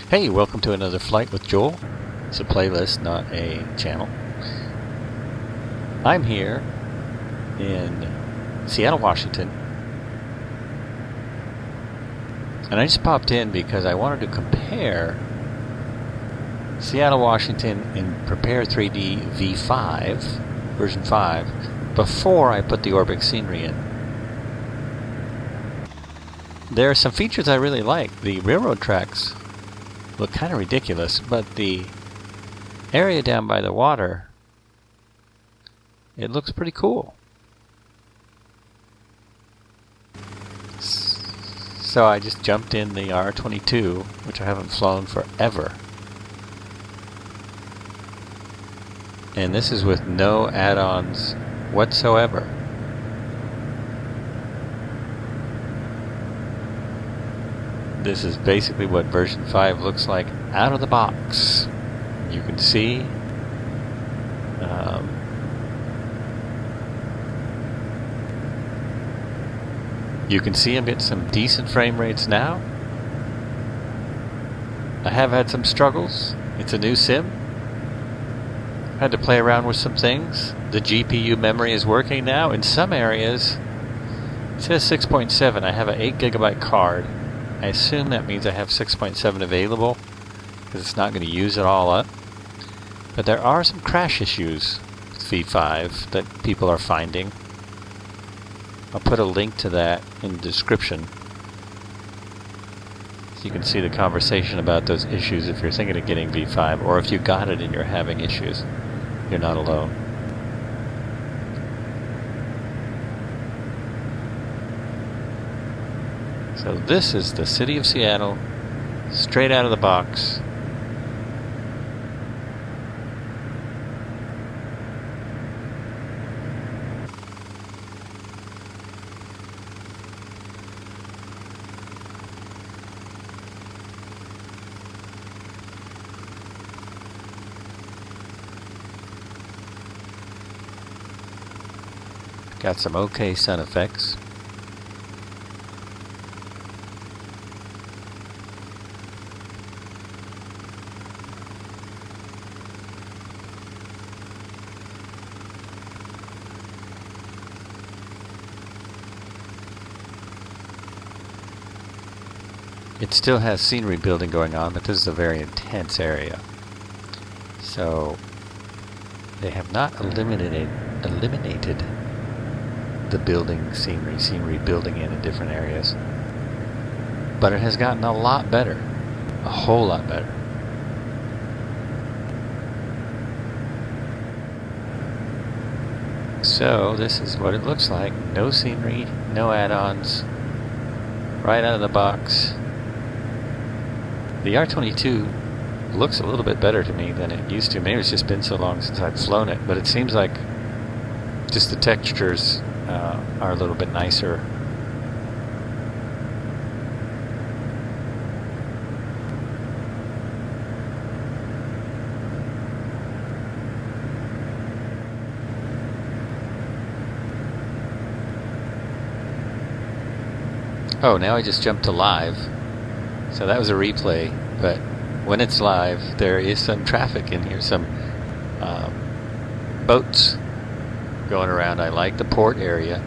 Hey, welcome to another flight with Joel. It's a playlist, not a channel. I'm here in Seattle, Washington. And I just popped in because I wanted to compare Seattle, Washington in Prepar3d V5, version 5, before I put the ORBX scenery in. There are some features I really like. The railroad tracks look kind of ridiculous, but the area down by the water, it looks pretty cool. So I just jumped in the R22, which I haven't flown forever. And this is with no add-ons whatsoever. This is basically what version 5 looks like out of the box. You can see I'm getting some decent frame rates now. I have had some struggles. It's a new sim. Had to play around with some things. The GPU memory is working now. In some areas, it says 6.7. I have an 8 GB card. I assume that means I have 6.7 available, because it's not going to use it all up. But there are some crash issues with V5 that people are finding. I'll put a link to that in the description, so you can see the conversation about those issues if you're thinking of getting V5, or if you got it and you're having issues. You're not alone. So this is the city of Seattle, straight out of the box. Got some okay sun effects. It still has scenery building going on, but this is a very intense area. So they have not eliminated the building scenery building in different areas. But it has gotten a lot better. A whole lot better. So this is what it looks like. No scenery, no add-ons. Right out of the box. The R22 looks a little bit better to me than it used to. Maybe it's just been so long since I've flown it, but it seems like just the textures are a little bit nicer. Oh, now I just jumped to live. So that was a replay, but when it's live, there is some traffic in here, some boats going around. I like the port area.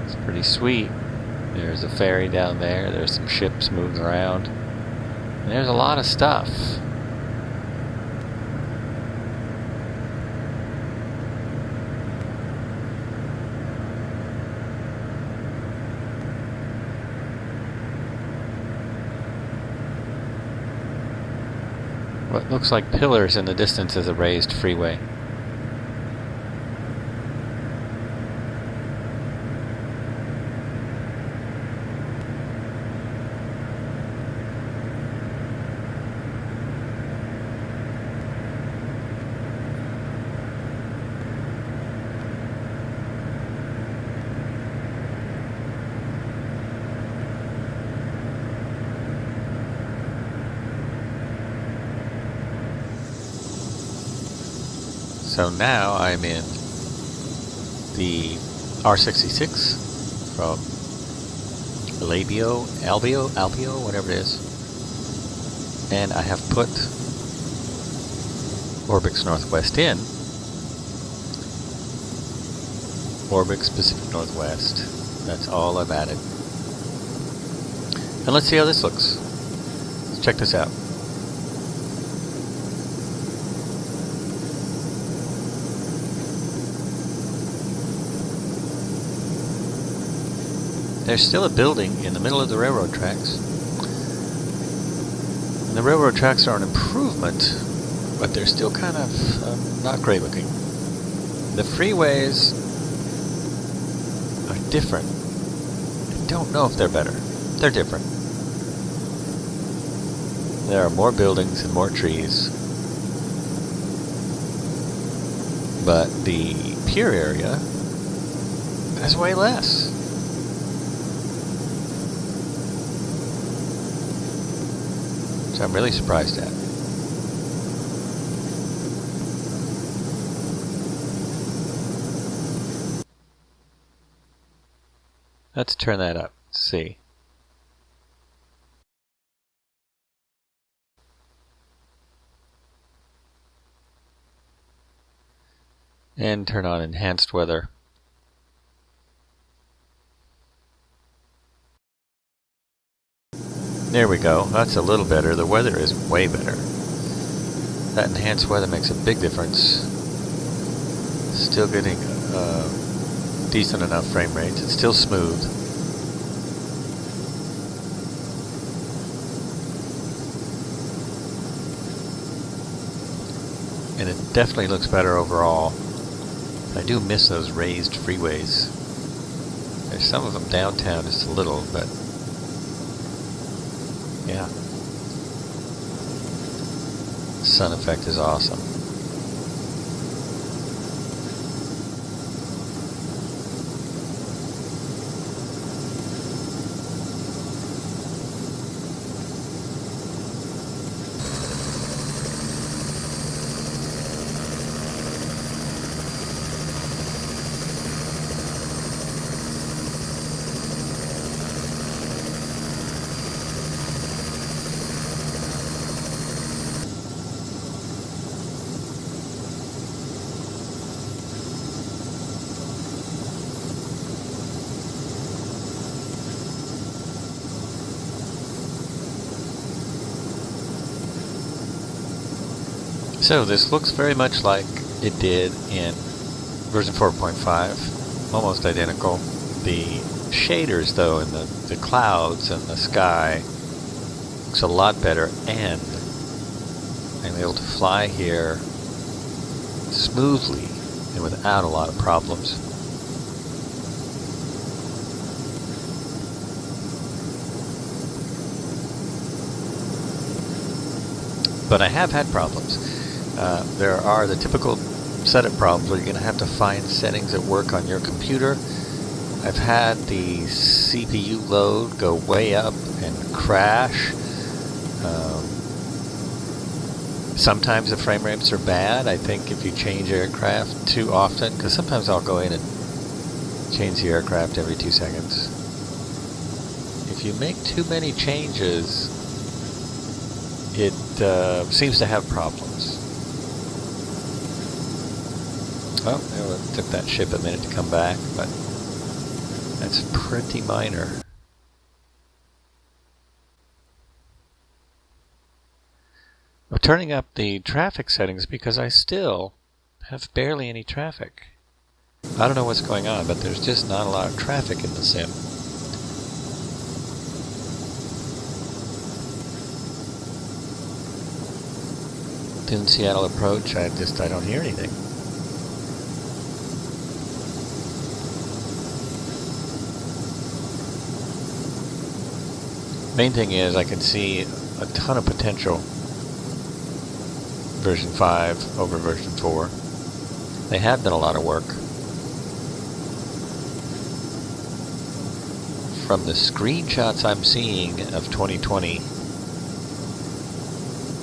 It's pretty sweet. There's a ferry down there. There's some ships moving around. And there's a lot of stuff. What looks like pillars in the distance is a raised freeway. So now I'm in the R66 from Albio, whatever it is. And I have put ORBX Northwest in. ORBX Pacific Northwest. That's all I've added. And let's see how this looks. Let's check this out. There's still a building in the middle of the railroad tracks. And the railroad tracks are an improvement, but they're still kind of not great looking. The freeways are different. I don't know if they're better. They're different. There are more buildings and more trees. But the pier area has way less. Which I'm really surprised at. Let's turn that up. See. And turn on enhanced weather. There we go. That's a little better. The weather is way better. That enhanced weather makes a big difference. Still getting decent enough frame rates. It's still smooth. And it definitely looks better overall. I do miss those raised freeways. There's some of them downtown just a little, but yeah. Sun effect is awesome. So this looks very much like it did in version 4.5, almost identical. The shaders though in the clouds and the sky looks a lot better, and I'm able to fly here smoothly and without a lot of problems. But I have had problems. There are the typical setup problems where you're going to have to find settings that work on your computer. I've had the CPU load go way up and crash. Sometimes the frame rates are bad. I think if you change aircraft too often, because sometimes I'll go in and change the aircraft every 2 seconds. If you make too many changes, it seems to have problems. Well, it took that ship a minute to come back, but that's pretty minor. I'm turning up the traffic settings because I still have barely any traffic. I don't know what's going on, but there's just not a lot of traffic in the sim. In Seattle approach, I don't hear anything. Main thing is I can see a ton of potential version 5 over version 4. They have done a lot of work. From the screenshots I'm seeing of 2020,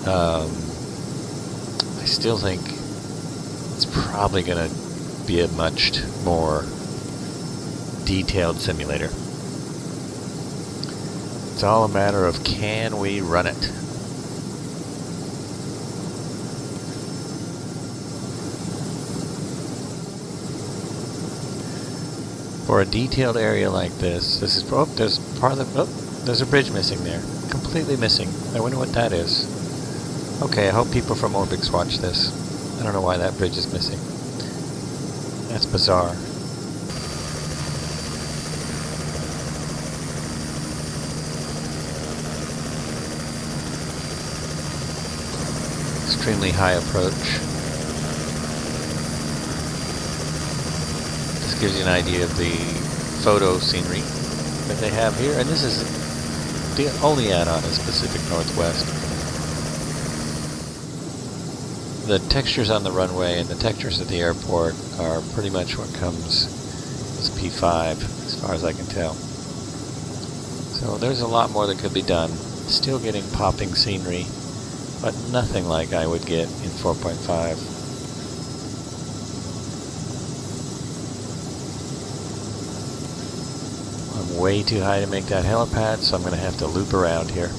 I still think it's probably going to be a much more detailed simulator. It's all a matter of can we run it. For a detailed area like this, there's there's a bridge missing there. Completely missing. I wonder what that is. Okay, I hope people from ORBX watch this. I don't know why that bridge is missing. That's bizarre. Extremely high approach. This gives you an idea of the photo scenery that they have here, and this is the only add-on in Pacific Northwest. The textures on the runway and the textures at the airport are pretty much what comes as P5, as far as I can tell. So there's a lot more that could be done. Still getting popping scenery, but nothing like I would get in 4.5. I'm way too high to make that helipad, so I'm going to have to loop around here.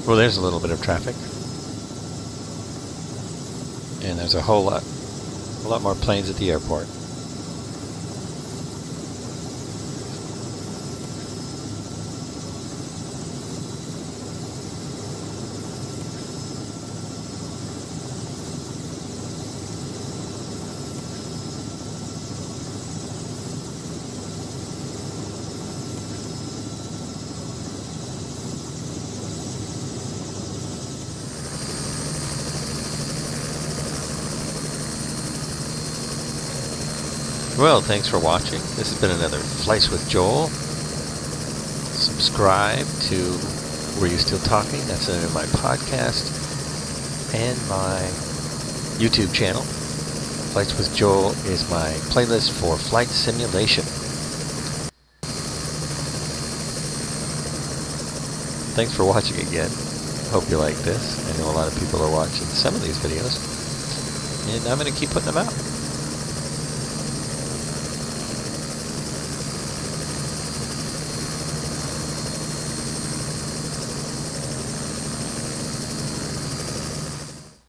Well, there's a little bit of traffic, and there's a lot more planes at the airport. Well, thanks for watching. This has been another Flights with Joel. Subscribe to Were You Still Talking? That's in my podcast and my YouTube channel. Flights with Joel is my playlist for flight simulation. Thanks for watching again. Hope you like this. I know a lot of people are watching some of these videos, and I'm going to keep putting them out.